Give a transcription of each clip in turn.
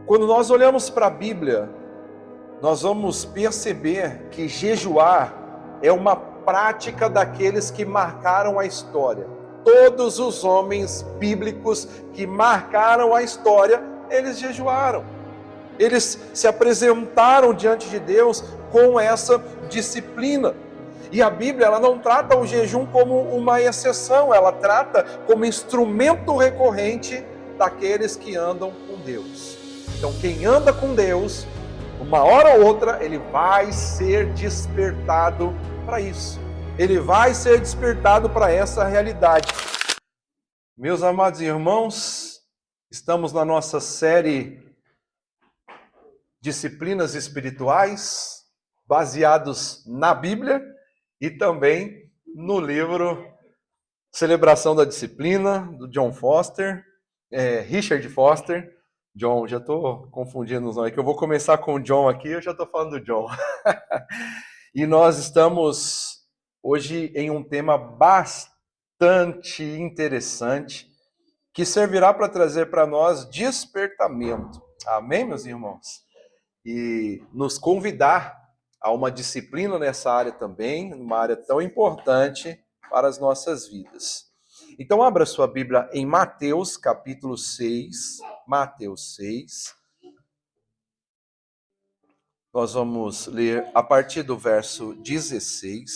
Quando nós olhamos para a Bíblia, nós vamos perceber que jejuar é uma prática daqueles que marcaram a história. Todos os homens bíblicos que marcaram a história, eles jejuaram. Eles se apresentaram diante de Deus com essa disciplina. E a Bíblia, ela não trata o jejum como uma exceção, ela trata como instrumento recorrente daqueles que andam com Deus. Então, quem anda com Deus, uma hora ou outra, ele vai ser despertado para isso. Ele vai ser despertado para essa realidade. Meus amados irmãos, estamos na nossa série Disciplinas Espirituais, baseados na Bíblia e também no livro Celebração da Disciplina, do John Foster, Richard Foster. John, já estou confundindo os nomes, que eu vou começar com o John aqui, eu já estou falando do John. E nós estamos hoje em um tema bastante interessante, que servirá para trazer para nós despertamento. Amém, meus irmãos? E nos convidar a uma disciplina nessa área também, uma área tão importante para as nossas vidas. Então, abra sua Bíblia em Mateus, capítulo 6. Mateus 6. Nós vamos ler a partir do verso 16.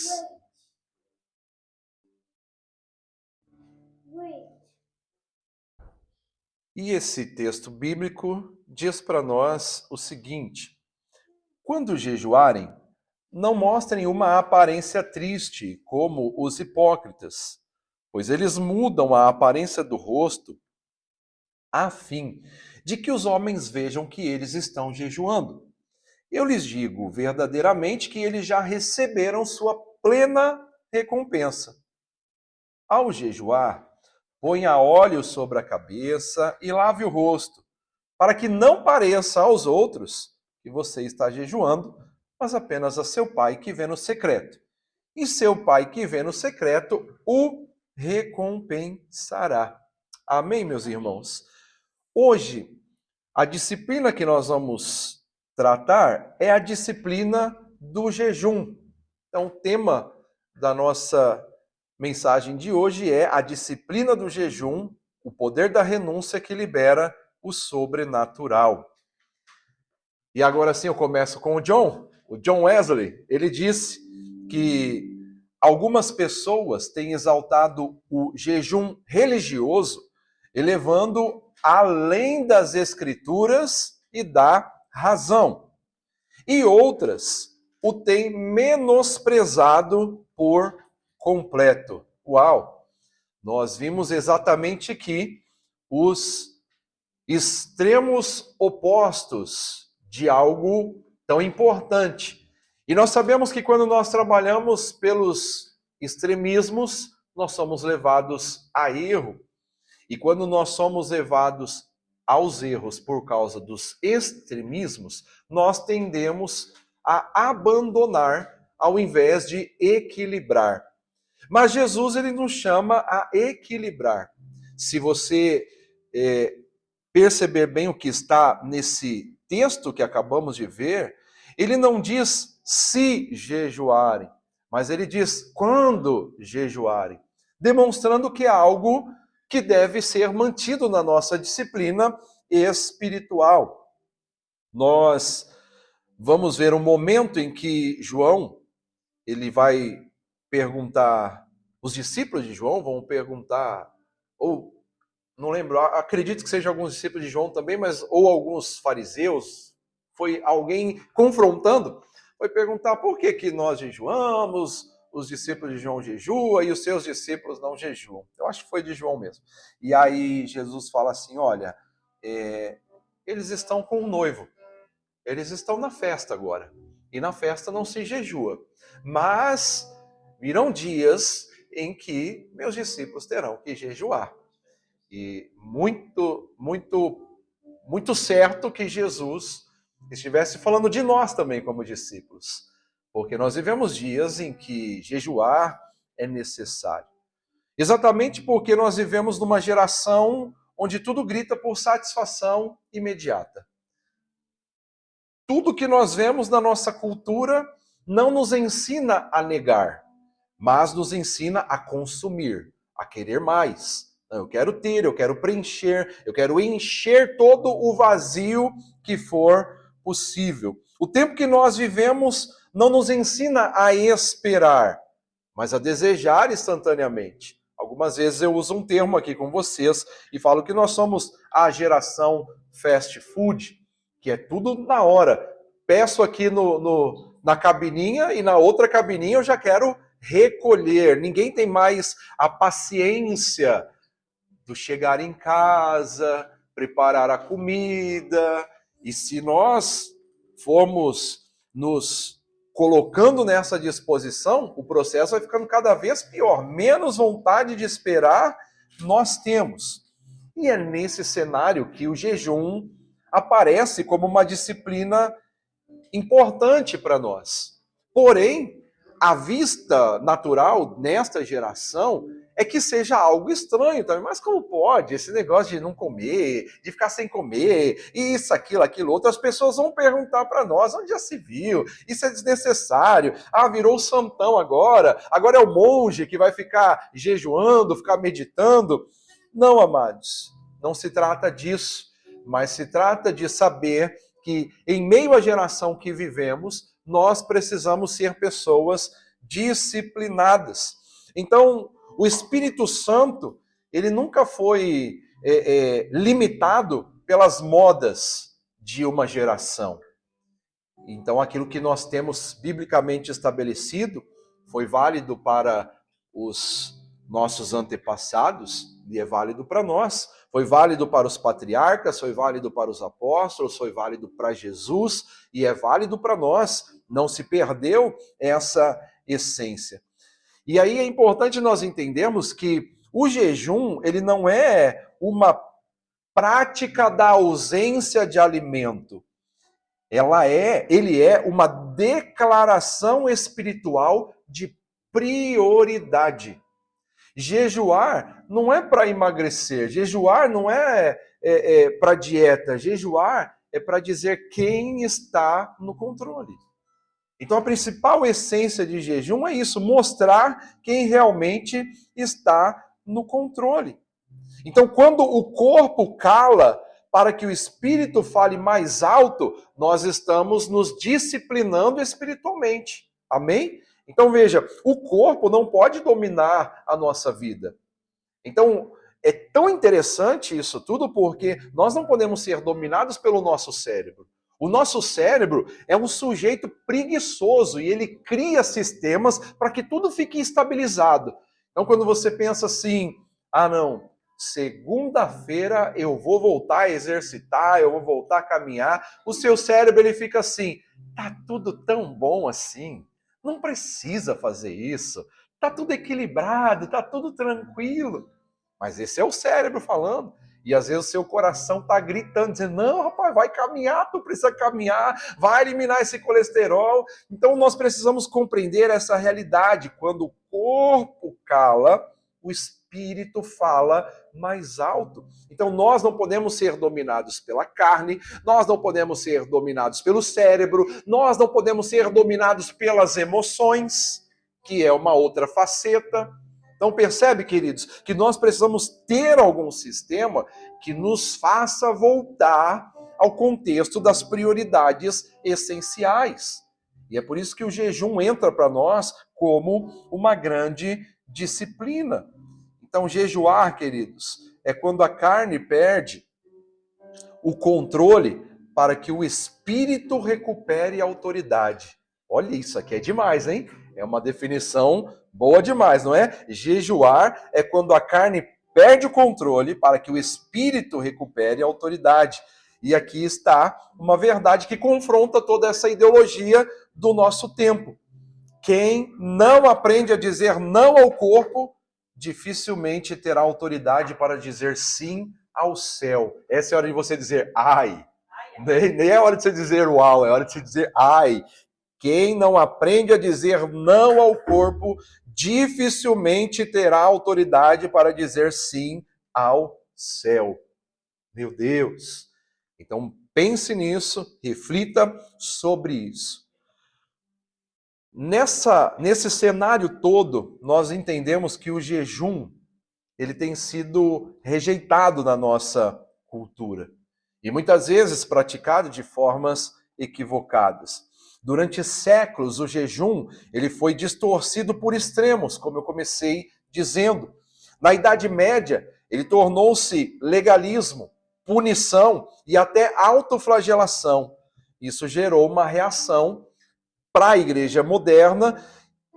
E esse texto bíblico diz para nós o seguinte: quando jejuarem, não mostrem uma aparência triste, como os hipócritas, pois eles mudam a aparência do rosto, a fim de que os homens vejam que eles estão jejuando. Eu lhes digo verdadeiramente que eles já receberam sua plena recompensa. Ao jejuar, ponha óleo sobre a cabeça e lave o rosto, para que não pareça aos outros que você está jejuando, mas apenas a seu pai que vê no secreto. E seu pai que vê no secreto o recompensará. Amém, meus irmãos? Hoje, a disciplina que nós vamos tratar é a disciplina do jejum. Então, o tema da nossa mensagem de hoje é a disciplina do jejum, o poder da renúncia que libera o sobrenatural. E agora sim eu começo com o John Wesley. Ele disse que algumas pessoas têm exaltado o jejum religioso, elevando além das escrituras e da razão. E outras o têm menosprezado por completo. Uau! Nós vimos exatamente aqui os extremos opostos de algo tão importante. E nós sabemos que quando nós trabalhamos pelos extremismos, nós somos levados a erro. E quando nós somos levados aos erros por causa dos extremismos, nós tendemos a abandonar ao invés de equilibrar. Mas Jesus, ele nos chama a equilibrar. Se você perceber bem o que está nesse texto que acabamos de ver, ele não diz se jejuarem, mas ele diz quando jejuarem, demonstrando que é algo que deve ser mantido na nossa disciplina espiritual. Nós vamos ver um momento em que João, ele vai perguntar, os discípulos de João vão perguntar, ou não lembro, acredito que seja alguns discípulos de João também, mas ou alguns fariseus, foi alguém confrontando, foi perguntar por que nós jejuamos, os discípulos de João jejuam e os seus discípulos não jejuam. Eu acho que foi de João mesmo. E aí Jesus fala assim, olha, eles estão com o noivo, eles estão na festa agora, e na festa não se jejua, mas virão dias em que meus discípulos terão que jejuar. E muito certo que Jesus estivesse falando de nós também como discípulos, porque nós vivemos dias em que jejuar é necessário. Exatamente porque nós vivemos numa geração onde tudo grita por satisfação imediata. tudo que nós vemos na nossa cultura não nos ensina a negar, mas nos ensina a consumir, a querer mais. Eu quero ter, eu quero preencher, eu quero encher todo o vazio que for possível. O tempo que nós vivemos não nos ensina a esperar, mas a desejar instantaneamente. Algumas vezes eu uso um termo aqui com vocês e falo que nós somos a geração fast food, que é tudo na hora. Peço aqui na cabininha e na outra cabininha eu já quero recolher. Ninguém tem mais a paciência do chegar em casa, preparar a comida. E se nós formos nos colocando nessa disposição, o processo vai ficando cada vez pior. Menos vontade de esperar nós temos. E é nesse cenário que o jejum aparece como uma disciplina importante para nós. Porém, a vista natural nesta geração é que seja algo estranho também. Mas como pode esse negócio de não comer, de ficar sem comer, isso, aquilo, outro? As pessoas vão perguntar para nós, onde já se viu? Isso é desnecessário. Ah, virou o santão agora é o monge que vai ficar jejuando, ficar meditando. Não, amados, não se trata disso, mas se trata de saber que em meio à geração que vivemos, nós precisamos ser pessoas disciplinadas. Então, o Espírito Santo, ele nunca foi limitado pelas modas de uma geração. Então, aquilo que nós temos biblicamente estabelecido foi válido para os nossos antepassados e é válido para nós. Foi válido para os patriarcas, foi válido para os apóstolos, foi válido para Jesus e é válido para nós. Não se perdeu essa essência. E aí é importante nós entendermos que o jejum, ele não é uma prática da ausência de alimento. Ele é uma declaração espiritual de prioridade. Jejuar não é para emagrecer, jejuar não é para dieta, jejuar é para dizer quem está no controle. Então a principal essência de jejum é isso, mostrar quem realmente está no controle. Então quando o corpo cala para que o espírito fale mais alto, nós estamos nos disciplinando espiritualmente. Amém? Então veja, o corpo não pode dominar a nossa vida. Então é tão interessante isso tudo porque nós não podemos ser dominados pelo nosso cérebro. O nosso cérebro é um sujeito preguiçoso e ele cria sistemas para que tudo fique estabilizado. Então quando você pensa assim, não, segunda-feira eu vou voltar a exercitar, eu vou voltar a caminhar, o seu cérebro ele fica assim, tá tudo tão bom assim. Não precisa fazer isso. Tá tudo equilibrado, tá tudo tranquilo. Mas esse é o cérebro falando. E às vezes o seu coração tá gritando, dizendo, não, rapaz, vai caminhar, tu precisa caminhar, vai eliminar esse colesterol. Então nós precisamos compreender essa realidade. Quando o corpo cala, o espírito fala mais alto. Então nós não podemos ser dominados pela carne, nós não podemos ser dominados pelo cérebro, nós não podemos ser dominados pelas emoções, que é uma outra faceta. Então percebe, queridos, que nós precisamos ter algum sistema que nos faça voltar ao contexto das prioridades essenciais. E é por isso que o jejum entra para nós como uma grande disciplina. Então, jejuar, queridos, é quando a carne perde o controle para que o espírito recupere a autoridade. Olha, isso aqui é demais, hein? É uma definição boa demais, não é? Jejuar é quando a carne perde o controle para que o espírito recupere a autoridade. E aqui está uma verdade que confronta toda essa ideologia do nosso tempo. Quem não aprende a dizer não ao corpo, dificilmente terá autoridade para dizer sim ao céu. Essa é a hora de você dizer ai. Nem é hora de você dizer uau, é hora de você dizer ai. Quem não aprende a dizer não ao corpo, dificilmente terá autoridade para dizer sim ao céu. Meu Deus! Então pense nisso, reflita sobre isso. Nesse cenário todo, nós entendemos que o jejum ele tem sido rejeitado na nossa cultura e muitas vezes praticado de formas equivocadas. Durante séculos, o jejum ele foi distorcido por extremos, como eu comecei dizendo. Na Idade Média, ele tornou-se legalismo, punição e até autoflagelação. Isso gerou uma reação para a igreja moderna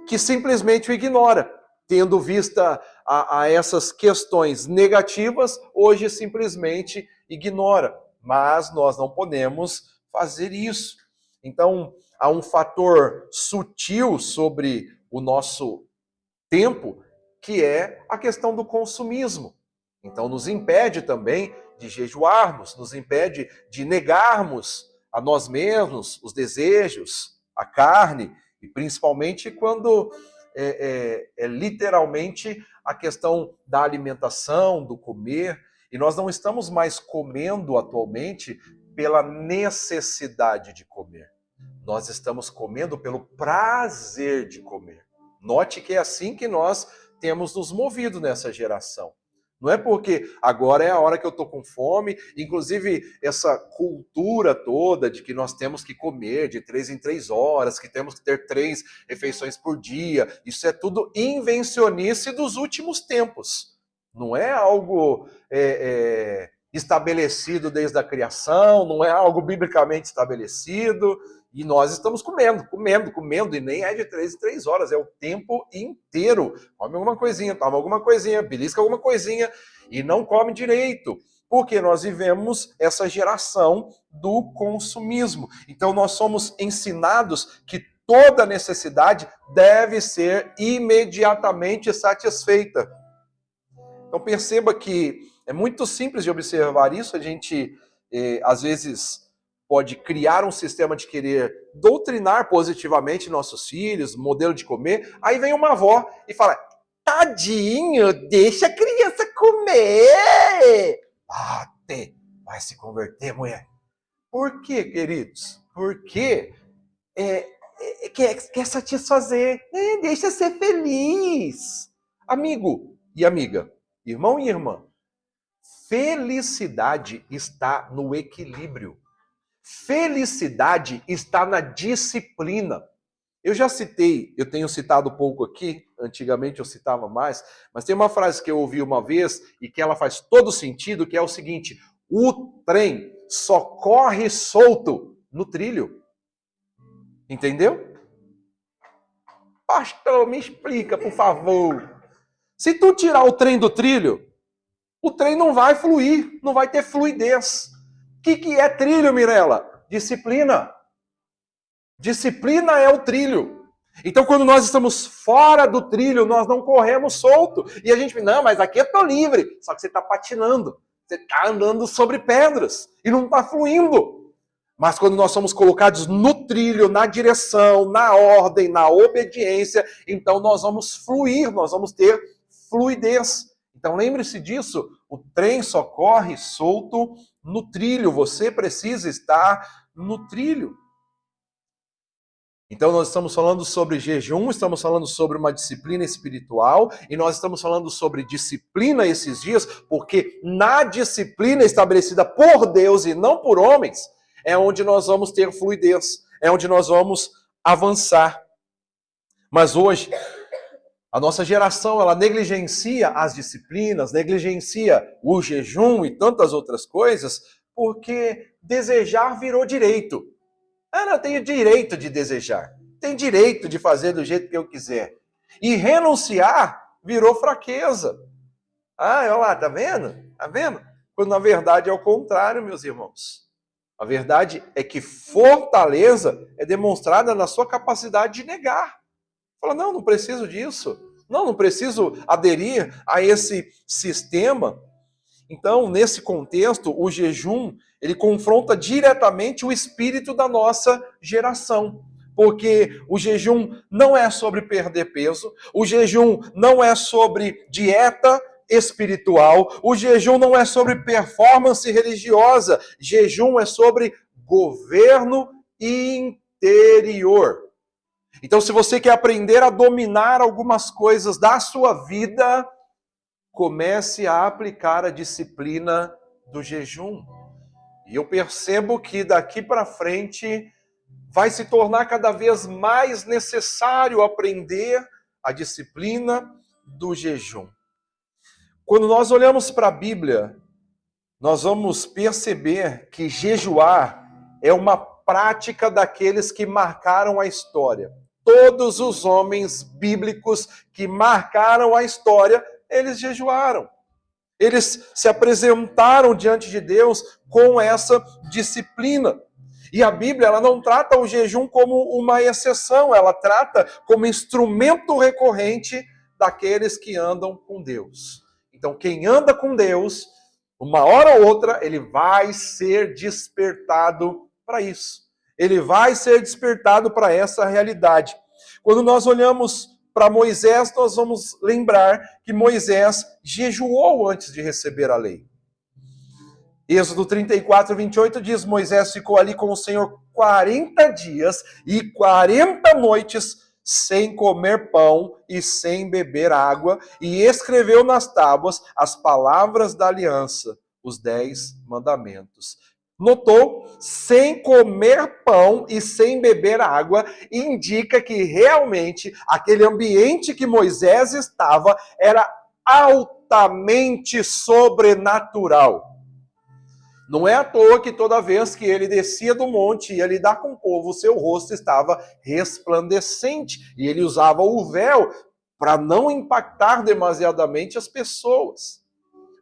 que simplesmente o ignora. Tendo vista a essas questões negativas, hoje simplesmente ignora. Mas nós não podemos fazer isso. Então, há um fator sutil sobre o nosso tempo, que é a questão do consumismo. Então, nos impede também de jejuarmos, nos impede de negarmos a nós mesmos os desejos, a carne, e principalmente quando é literalmente a questão da alimentação, do comer, e nós não estamos mais comendo atualmente pela necessidade de comer. Nós estamos comendo pelo prazer de comer. Note que é assim que nós temos nos movido nessa geração. Não é porque agora é a hora que eu estou com fome, inclusive essa cultura toda de que nós temos que comer de 3 em 3 horas, que temos que ter 3 refeições por dia, isso é tudo invencionice dos últimos tempos. Não é algo estabelecido desde a criação, não é algo biblicamente estabelecido, e nós estamos comendo, e nem é de 3 em 3 horas, é o tempo inteiro. Come alguma coisinha, toma alguma coisinha, belisca alguma coisinha, e não come direito, porque nós vivemos essa geração do consumismo. Então nós somos ensinados que toda necessidade deve ser imediatamente satisfeita. Então perceba que é muito simples de observar isso, a gente às vezes pode criar um sistema de querer doutrinar positivamente nossos filhos, modelo de comer, aí vem uma avó e fala, tadinho, deixa a criança comer. Vai se converter, mulher. Por quê, queridos? Porque quer satisfazer, deixa ser feliz. Amigo e amiga, irmão e irmã, felicidade está no equilíbrio. Felicidade está na disciplina. Eu já citei, eu tenho citado pouco aqui, antigamente eu citava mais, mas tem uma frase que eu ouvi uma vez e que ela faz todo sentido, que é o seguinte, o trem só corre solto no trilho. Entendeu? Pastor, me explica, por favor. Se tu tirar o trem do trilho, o trem não vai fluir, não vai ter fluidez. O que é trilho, Mirella? Disciplina. Disciplina é o trilho. Então, quando nós estamos fora do trilho, nós não corremos solto. E a gente, não, mas aqui eu tô livre. Só que você está patinando. Você está andando sobre pedras. E não está fluindo. Mas quando nós somos colocados no trilho, na direção, na ordem, na obediência, então nós vamos fluir, nós vamos ter fluidez. Então lembre-se disso, o trem só corre solto no trilho, você precisa estar no trilho. Então nós estamos falando sobre jejum, estamos falando sobre uma disciplina espiritual, e nós estamos falando sobre disciplina esses dias, porque na disciplina estabelecida por Deus e não por homens, é onde nós vamos ter fluidez, é onde nós vamos avançar. Mas hoje, a nossa geração, ela negligencia as disciplinas, negligencia o jejum e tantas outras coisas, porque desejar virou direito. Eu tenho direito de desejar, tenho direito de fazer do jeito que eu quiser. E renunciar virou fraqueza. Olha lá, tá vendo? Tá vendo? Quando na verdade é o contrário, meus irmãos. A verdade é que fortaleza é demonstrada na sua capacidade de negar. Fala, não preciso disso. Não preciso aderir a esse sistema. Então, nesse contexto, o jejum, ele confronta diretamente o espírito da nossa geração. Porque o jejum não é sobre perder peso, o jejum não é sobre dieta, espiritual, o jejum não é sobre performance religiosa, jejum é sobre governo interior. Então, se você quer aprender a dominar algumas coisas da sua vida, comece a aplicar a disciplina do jejum. E eu percebo que daqui para frente vai se tornar cada vez mais necessário aprender a disciplina do jejum. Quando nós olhamos para a Bíblia, nós vamos perceber que jejuar é uma prática daqueles que marcaram a história. Todos os homens bíblicos que marcaram a história, eles jejuaram. Eles se apresentaram diante de Deus com essa disciplina. E a Bíblia, ela não trata o jejum como uma exceção, ela trata como instrumento recorrente daqueles que andam com Deus. Então, quem anda com Deus, uma hora ou outra, ele vai ser despertado para isso. Ele vai ser despertado para essa realidade. Quando nós olhamos para Moisés, nós vamos lembrar que Moisés jejuou antes de receber a lei. Êxodo 34, 28 diz, Moisés ficou ali com o Senhor 40 dias e 40 noites sem comer pão e sem beber água, e escreveu nas tábuas as palavras da aliança, os 10 mandamentos. Notou? Sem comer pão e sem beber água, indica que realmente aquele ambiente que Moisés estava era altamente sobrenatural. Não é à toa que toda vez que ele descia do monte e ia lidar com o povo, o seu rosto estava resplandecente. E ele usava o véu para não impactar demasiadamente as pessoas.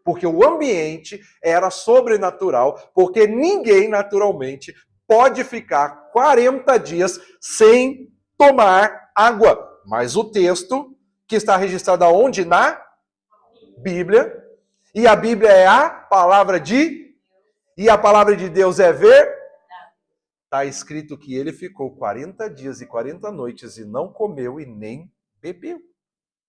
Porque o ambiente era sobrenatural, porque ninguém naturalmente pode ficar 40 dias sem tomar água. Mas o texto, que está registrado aonde? Na Bíblia. E a Bíblia é a palavra de... E a palavra de Deus é ver? Está escrito que ele ficou 40 dias e 40 noites e não comeu e nem bebeu.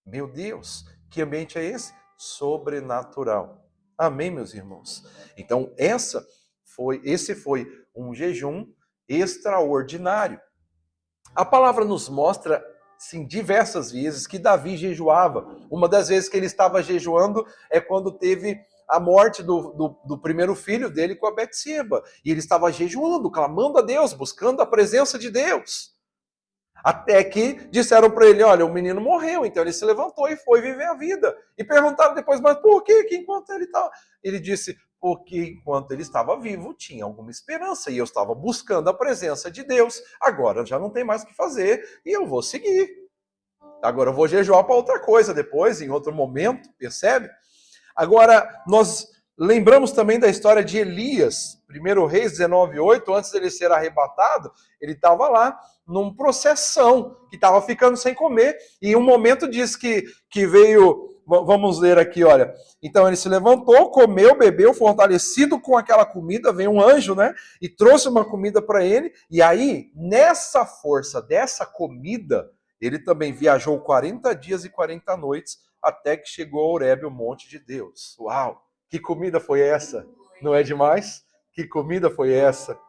Meu Deus, que ambiente é esse? Sobrenatural. Amém, meus irmãos? Então, esse foi um jejum extraordinário. A palavra nos mostra, sim, diversas vezes que Davi jejuava. Uma das vezes que ele estava jejuando é quando teve a morte do primeiro filho dele com a Betseba. E ele estava jejuando, clamando a Deus, buscando a presença de Deus. Até que disseram para ele, olha, o menino morreu, então ele se levantou e foi viver a vida. E perguntaram depois, mas por quê? Que enquanto ele estava... Ele disse, porque enquanto ele estava vivo, tinha alguma esperança, e eu estava buscando a presença de Deus, agora já não tem mais o que fazer, e eu vou seguir. Agora eu vou jejuar para outra coisa depois, em outro momento, percebe? Agora, nós lembramos também da história de Elias, 1 Reis 19:8, antes dele ser arrebatado, ele estava lá num processão, que estava ficando sem comer, e em um momento diz que veio, vamos ler aqui, olha, então ele se levantou, comeu, bebeu, fortalecido com aquela comida, veio um anjo, né, e trouxe uma comida para ele, e aí, nessa força dessa comida, ele também viajou 40 dias e 40 noites, até que chegou a Horebe, o monte de Deus. Uau! Que comida foi essa? Não é demais? Que comida foi essa?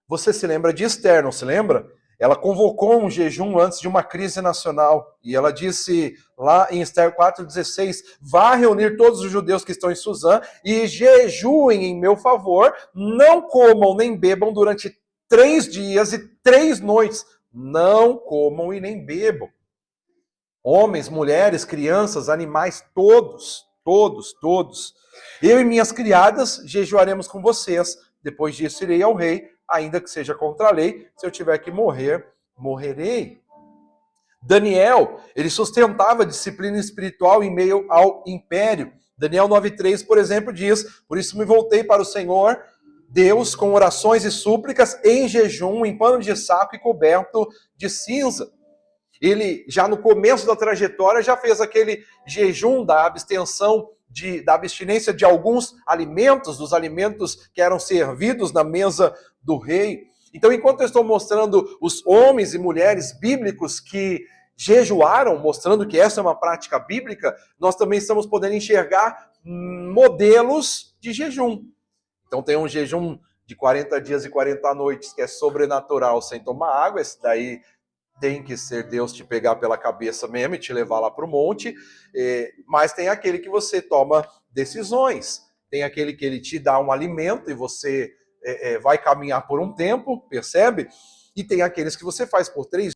Você se lembra de Esther, não se lembra? Ela convocou um jejum antes de uma crise nacional. E ela disse lá em Esther 4,16, vá reunir todos os judeus que estão em Suzã e jejuem em meu favor, não comam nem bebam durante 3 dias e 3 noites. Não comam e nem bebam. Homens, mulheres, crianças, animais, todos. Eu e minhas criadas jejuaremos com vocês. Depois disso irei ao rei, ainda que seja contra a lei. Se eu tiver que morrer, morrerei. Daniel, ele sustentava a disciplina espiritual em meio ao império. Daniel 9:3, por exemplo, diz, por isso me voltei para o Senhor, Deus, com orações e súplicas, em jejum, em pano de saco e coberto de cinza. Ele, já no começo da trajetória, já fez aquele jejum da abstenção, da abstinência de alguns alimentos, dos alimentos que eram servidos na mesa do rei. Então, enquanto eu estou mostrando os homens e mulheres bíblicos que jejuaram, mostrando que essa é uma prática bíblica, nós também estamos podendo enxergar modelos de jejum. Então tem um jejum de 40 dias e 40 noites, que é sobrenatural, sem tomar água. Esse daí tem que ser Deus te pegar pela cabeça mesmo e te levar lá para o monte. Mas tem aquele que você toma decisões. Tem aquele que ele te dá um alimento e você vai caminhar por um tempo, percebe? E tem aqueles que você faz por 3